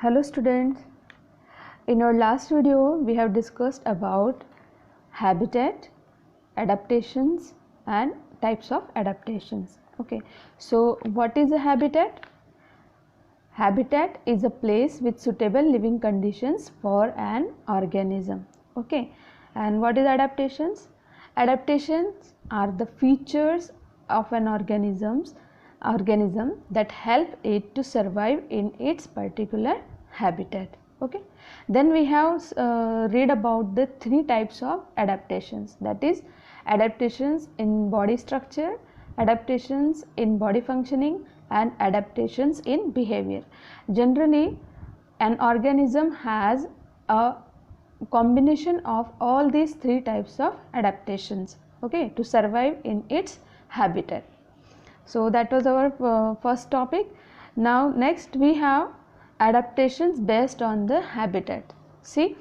Hello students, in our last video we have discussed about habitat, adaptations and types of adaptations. Okay, so what is a habitat? Habitat is a place with suitable living conditions for an organism. Okay, and what is adaptations? Adaptations are the features of an organism that help it to survive in its particular habitat. Okay, then we have read about the three types of adaptations, that is adaptations in body structure, adaptations in body functioning and adaptations in behavior. Generally an organism has a combination of all these three types of adaptations, okay, to survive in its habitat. So that was our first topic. Now next we have adaptations based on the habitat. See,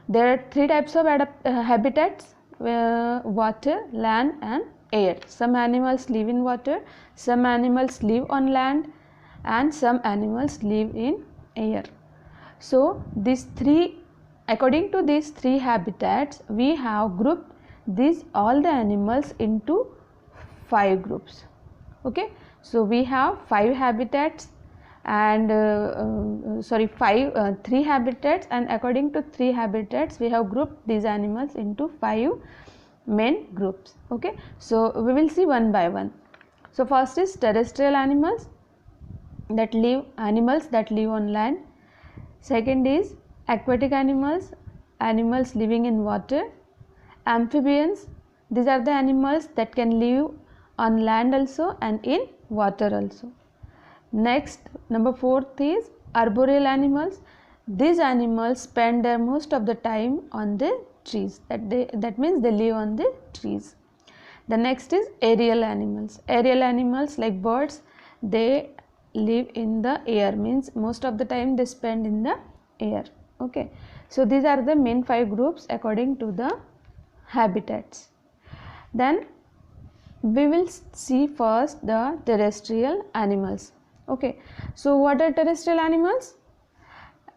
there are three types of habitats: water, land and air. Some animals live in water, some animals live on land and some animals live in air. So these three, according to these three habitats, we have grouped all the animals into 5 groups. Okay, so we have 5 habitats and three habitats, and according to 3 habitats we have grouped these animals into 5 main groups. Okay, so we will see one by one. So first is terrestrial animals that live on land. Second is aquatic animals living in water. Amphibians, these are the animals that can live on land also and in water also. Next, number 4 is arboreal animals. These animals spend their most of the time on the trees, that means they live on the trees. The next is aerial animals. Aerial animals like birds, they live in the air, means most of the time they spend in the air. Okay, so these are the main 5 groups according to the habitats. Then we will see first the terrestrial animals. Okay, so what are terrestrial animals?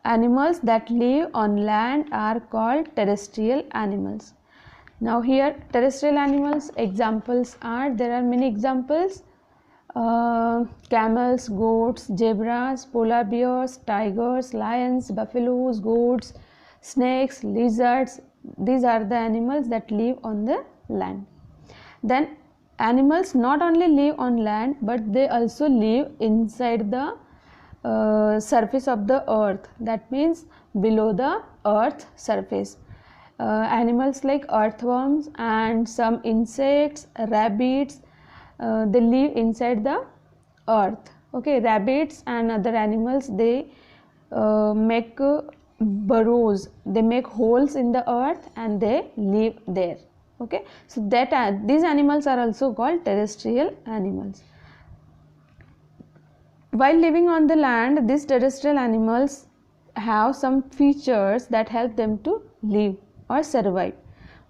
Animals that live on land are called terrestrial animals. Now here terrestrial animals examples are, there are many examples: camels, goats, zebras, polar bears, tigers, lions, buffaloes, goats, snakes, lizards. These are the animals that live on the land. Then animals not only live on land but they also live inside the surface of the earth, that means below the earth surface. Animals like earthworms and some insects, rabbits, they live inside the earth. Okay, rabbits and other animals, they make burrows, they make holes in the earth and they live there. Okay, so that these animals are also called terrestrial animals. While living on the land, these terrestrial animals have some features that help them to live or survive.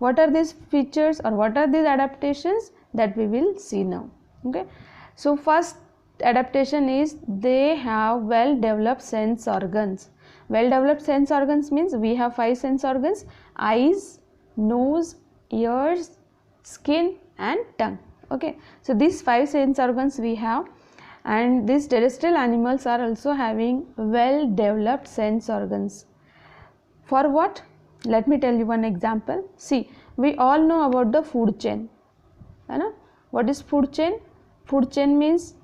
What are these features or what are these adaptations? That we will see now. Okay, so first adaptation is they have well developed sense organs. Well developed sense organs means we have 5 sense organs: eyes, nose, ears, skin and tongue. Okay, so these 5 sense organs we have, and these terrestrial animals are also having well developed sense organs. For what? Let me tell you one example. See, we all know about the food chain. You know what is food chain? Food chain means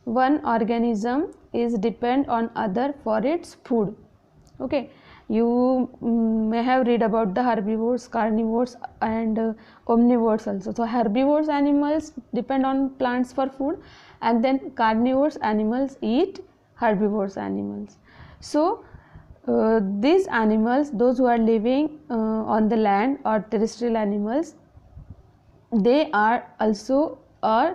one organism is depend on other for its food. Okay, you may have read about the herbivores, carnivores and omnivores also. So herbivores animals depend on plants for food, and then carnivores animals eat herbivores animals. So these animals, those who are living on the land or terrestrial animals, they are also a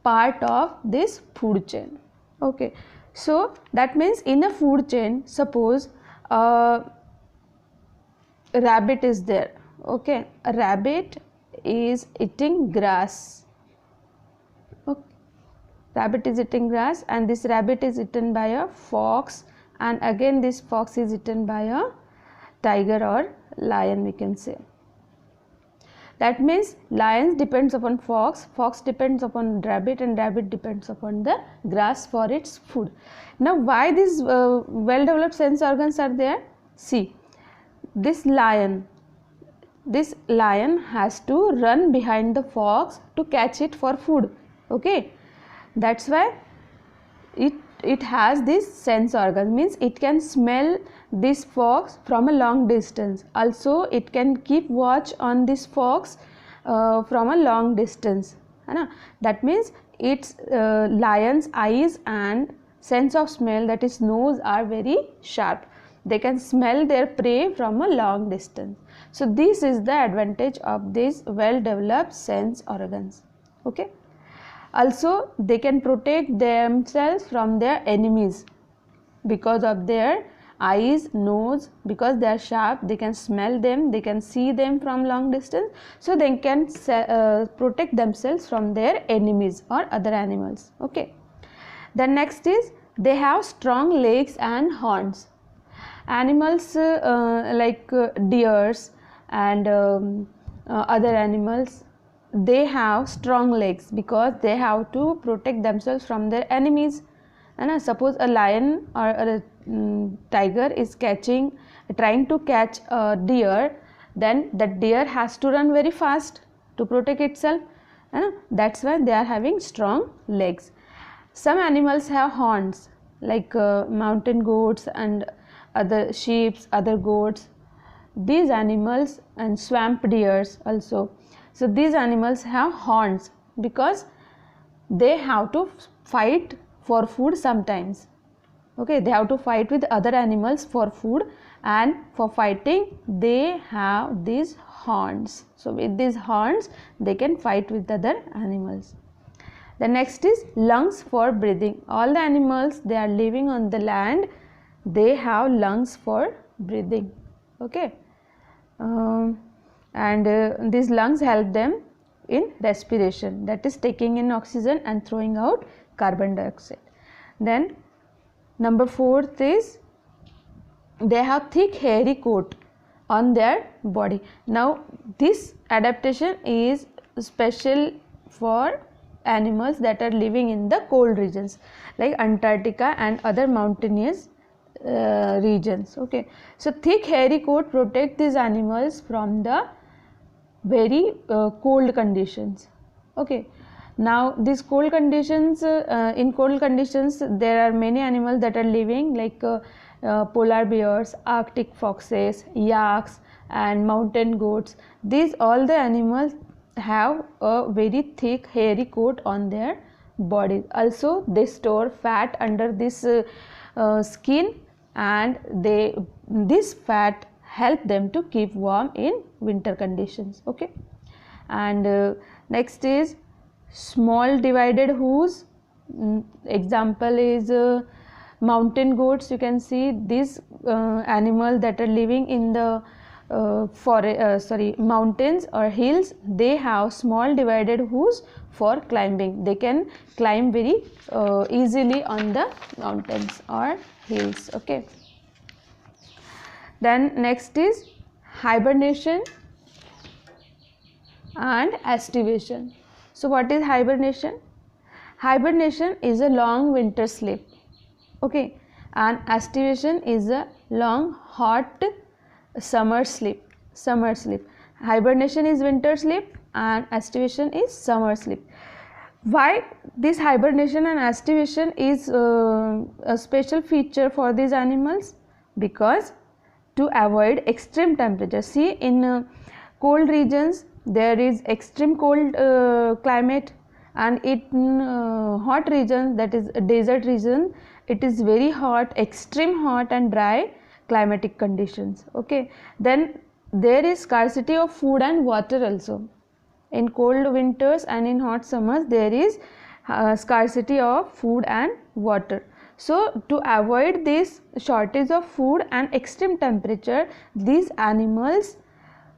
part of this food chain. Okay, so that means in a food chain, suppose a rabbit is there. Okay, a rabbit is eating grass. Okay, rabbit is eating grass, and this rabbit is eaten by a fox and again this fox is eaten by a tiger or lion, we can say. That means lion depends upon fox, fox depends upon rabbit, and rabbit depends upon the grass for its food. Now why these well developed sense organs are there? See, this lion has to run behind the fox to catch it for food. Okay, that's why it has this sense organ, means it can smell this fox from a long distance. Also it can keep watch on this fox from a long distance. That means its lion's eyes and sense of smell, that is nose, are very sharp. They can smell their prey from a long distance. So this is the advantage of these well developed sense organs. Okay. Also they can protect themselves from their enemies because of their eyes, nose, because they are sharp, they can smell them, they can see them from long distance, so they can protect themselves from their enemies or other animals. Okay. The next is they have strong legs and horns. Animals like deers and other animals, they have strong legs because they have to protect themselves from their enemies. And suppose a lion or a tiger is trying to catch a deer, then that deer has to run very fast to protect itself. That's why they are having strong legs. Some animals have horns, like mountain goats and other sheep, other goats. These animals, and swamp deers also. So these animals have horns because they have to fight for food sometimes. Okay, they have to fight with other animals for food, and for fighting they have these horns. So with these horns they can fight with other animals. The next is lungs for breathing. All the animals, they are living on the land, they have lungs for breathing. Okay. And these lungs help them in respiration, that is taking in oxygen and throwing out carbon dioxide. Then number 4th is they have thick hairy coat on their body. Now this adaptation is special for animals that are living in the cold regions like Antarctica and other mountainous regions. Okay, so thick hairy coat protect these animals from the very cold conditions. Okay, now these cold conditions, in cold conditions there are many animals that are living, like polar bears, Arctic foxes, yaks and mountain goats. These all the animals have a very thick hairy coat on their bodies. Also they store fat under this skin, and this fat help them to keep warm in winter conditions. Okay, and next is small divided hooves. Example is mountain goats. You can see these animals that are living in the mountains or hills, they have small divided hooves for climbing. They can climb very easily on the mountains or hills. Okay. Then next is hibernation and estivation. So what is hibernation? Hibernation is a long winter sleep. Okay, and estivation is a long hot summer sleep. Hibernation is winter sleep and estivation is summer sleep. Why this hibernation and estivation is a special feature for these animals? Because to avoid extreme temperature. See, in cold regions there is extreme cold climate, and in hot regions, that is desert region, it is very hot, extreme hot and dry climatic conditions. Okay, then there is scarcity of food and water also. In cold winters and in hot summers there is scarcity of food and water. So to avoid this shortage of food and extreme temperature, these animals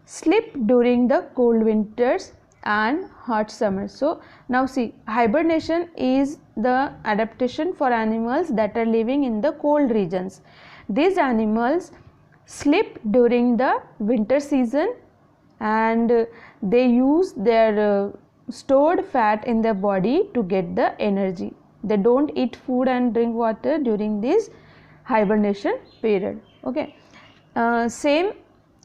sleep during the cold winters and hot summer. So now see, hibernation is the adaptation for animals that are living in the cold regions. These animals sleep during the winter season, and they use their stored fat in their body to get the energy. They don't eat food and drink water during this hibernation period. Okay, same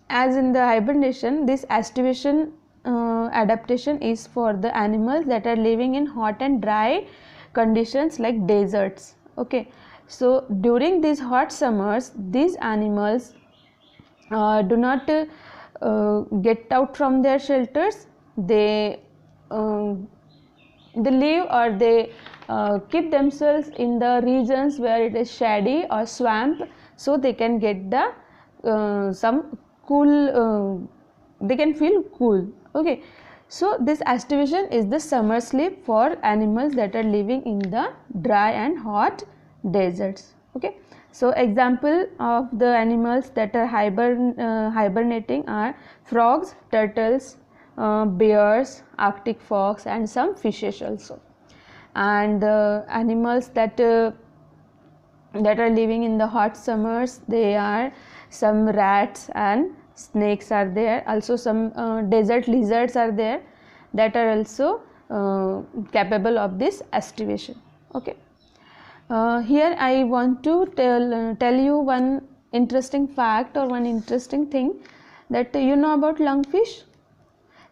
as in the hibernation, this estivation adaptation is for the animals that are living in hot and dry conditions like deserts. Okay, so during these hot summers, these animals do not get out from their shelters. They live, or they keep themselves in the regions where it is shady or swamp, so they can get the some cool, they can feel cool. Okay, so this estivation is the summer sleep for animals that are living in the dry and hot deserts. Okay, so example of the animals that are hibernating are frogs, turtles, bears, Arctic fox, and some fishes also. And animals that are living in the hot summers, they are some rats and snakes are there. Also some desert lizards are there that are also capable of this estivation. Okay, here I want to tell you one interesting fact or one interesting thing, that you know about lungfish.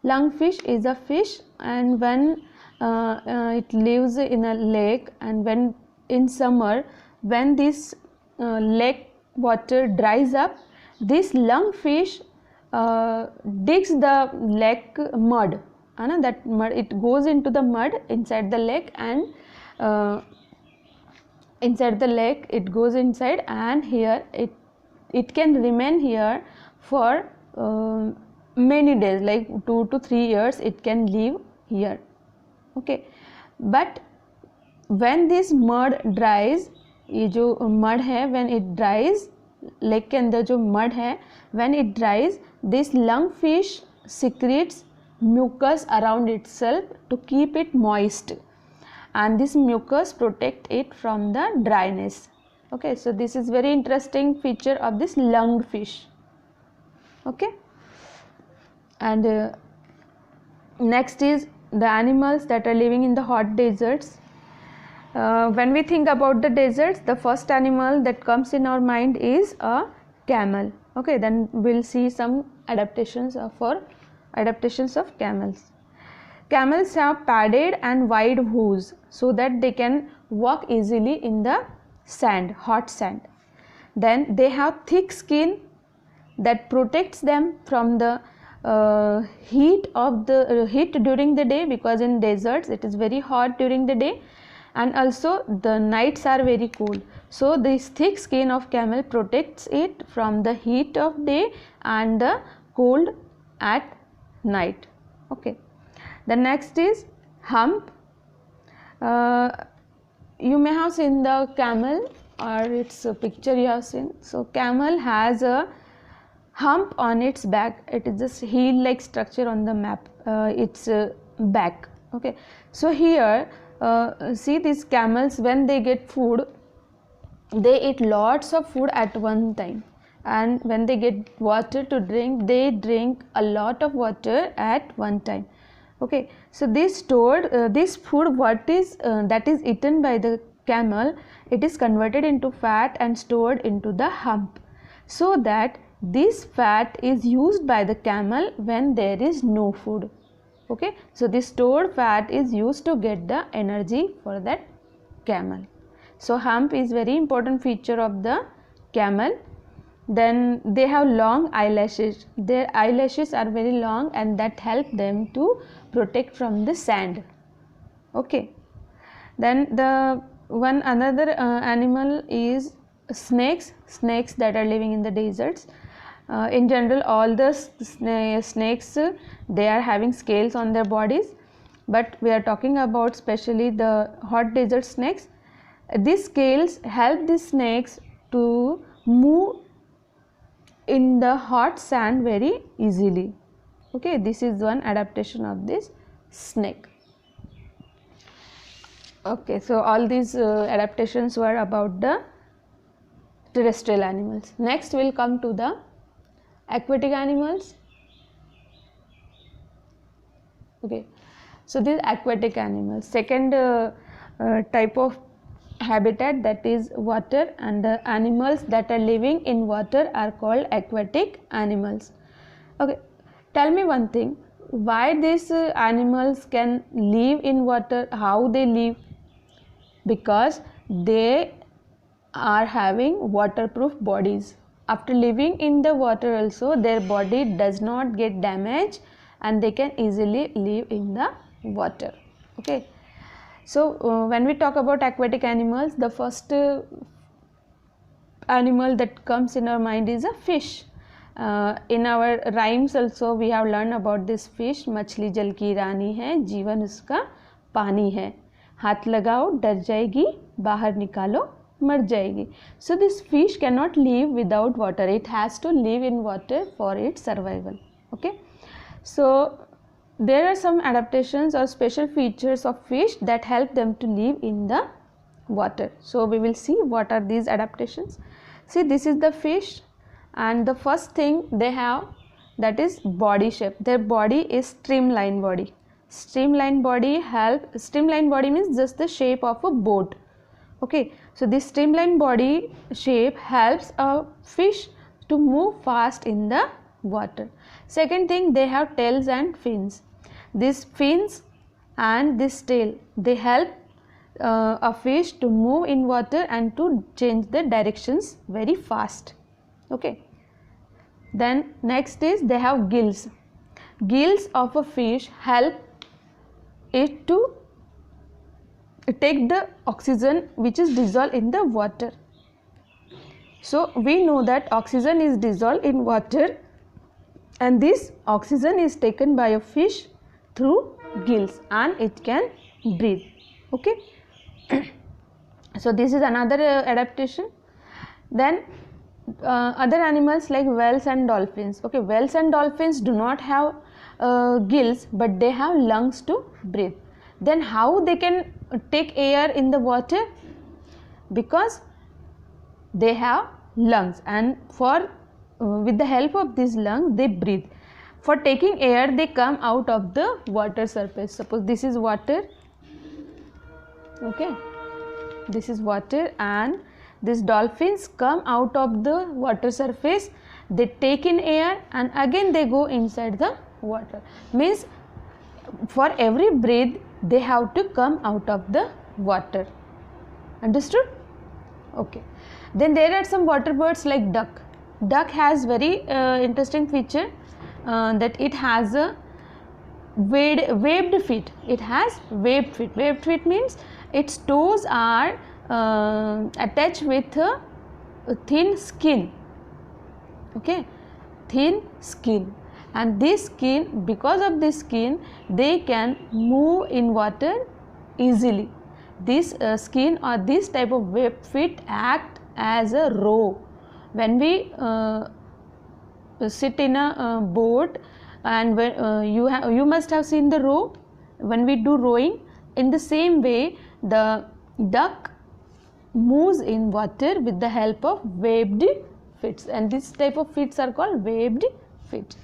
Lungfish is a fish, and when it lives in a lake, and when in summer, when this lake water dries up, this lungfish digs the lake mud, that mud, it goes into the mud inside the lake, and inside the lake it goes inside, and here it can remain here for many days, like 2 to 3 years it can live here. Okay, but when this mud dries, ये जो mud है, when it dries, lake के अंदर जो mud है, when it dries, this lungfish secretes mucus around itself to keep it moist, and this mucus protect it from the dryness. Okay, so this is very interesting feature of this lungfish. Okay, and next is the animals that are living in the hot deserts. When we think about the deserts, the first animal that comes in our mind is a camel. Okay, then we'll see some adaptations of camels. Camels have padded and wide hooves so that they can walk easily in the sand, hot sand. Then they have thick skin that protects them from the heat during the day, because in deserts it is very hot during the day, and also the nights are very cold. So this thick skin of camel protects it from the heat of day and the cold at night. Okay, the next is hump. You may have seen the camel, or its a picture you have seen. So camel has a hump on its back. It is just heel like structure on the map, its back. Okay, so here see, these camels, when they get food, they eat lots of food at one time, and when they get water to drink, they drink a lot of water at one time. Okay, so this stored this food, what is that is eaten by the camel, it is converted into fat and stored into the hump, so that this fat is used by the camel when there is no food. Okay, so this stored fat is used to get the energy for that camel. So hump is very important feature of the camel. Then they have long eyelashes. Their eyelashes are very long, and that help them to protect from the sand. Okay, then the one another animal is snakes that are living in the deserts. In general, all the snakes, they are having scales on their bodies, but we are talking about specially the hot desert snakes. These scales help the snakes to move in the hot sand very easily. Okay, this is one adaptation of this snake. Okay, so all these adaptations were about the terrestrial animals. Next we'll come to the aquatic animals. Okay, so these aquatic animals, second type of habitat, that is water, and the animals that are living in water are called aquatic animals. Okay, tell me one thing, why these animals can live in water, how they live? Because they are having waterproof bodies. After living in the water also, their body does not get damaged and they can easily live in the water. Okay, so when we talk about aquatic animals, the first animal that comes in our mind is a fish. In our rhymes also we have learned about this fish. मछली जल की रानी है, जीवन उसका पानी है, हाथ लगाओ डर जाएगी, बाहर निकालो मर जाएगी. So this fish cannot live without water. It has to live in water for its survival. Okay, so there are some adaptations or special features of fish that help them to live in the water. So we will see what are these adaptations. See, this is the fish, and the first thing they have, that is body shape. Their body is streamlined body. Streamlined body means just the shape of a boat. Okay, so this streamlined body shape helps a fish to move fast in the water. Second thing, they have tails and fins. These fins and this tail, they help a fish to move in water and to change the directions very fast. Okay, then next is they have gills. Gills of a fish help it to take the oxygen which is dissolved in the water. So we know that oxygen is dissolved in water, and this oxygen is taken by a fish through gills and it can breathe. Okay, so this is another adaptation. Then other animals like whales and dolphins. Okay, whales and dolphins do not have gills, but they have lungs to breathe. Then how they can take air in the water? Because they have lungs, and for with the help of these lungs they breathe. For taking air, they come out of the water surface. Suppose this is water. Okay, this is water, and these dolphins come out of the water surface. They take in air and again they go inside the water. Means for every breath they have to come out of the water. Understood? Okay. Then there are some water birds like duck. Duck has very interesting feature, that it has a waved feet. It has waved feet. Waved feet means its toes are attached with a thin skin. Okay, thin skin, and this skin, because of this skin, they can move in water easily. This skin or this type of waved feet act as a row. When we sit in a boat, and when you must have seen the row when we do rowing. In the same way, the duck moves in water with the help of waved feet, and this type of feet are called waved feet.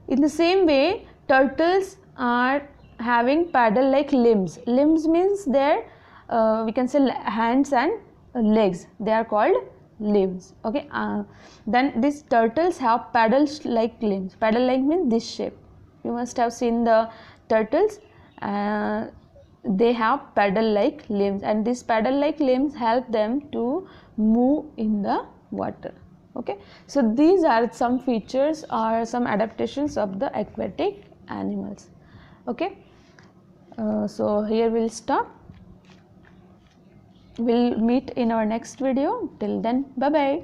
In the same way, turtles are having paddle like limbs. Limbs means their we can say hands and legs, they are called limbs. Okay, then these turtles have paddles like limbs. Paddle like means this shape. You must have seen the turtles. They have paddle like limbs, and these paddle like limbs help them to move in the water. Okay, so these are some features or some adaptations of the aquatic animals. Okay, so here we'll stop. We'll meet in our next video. Till then, bye bye.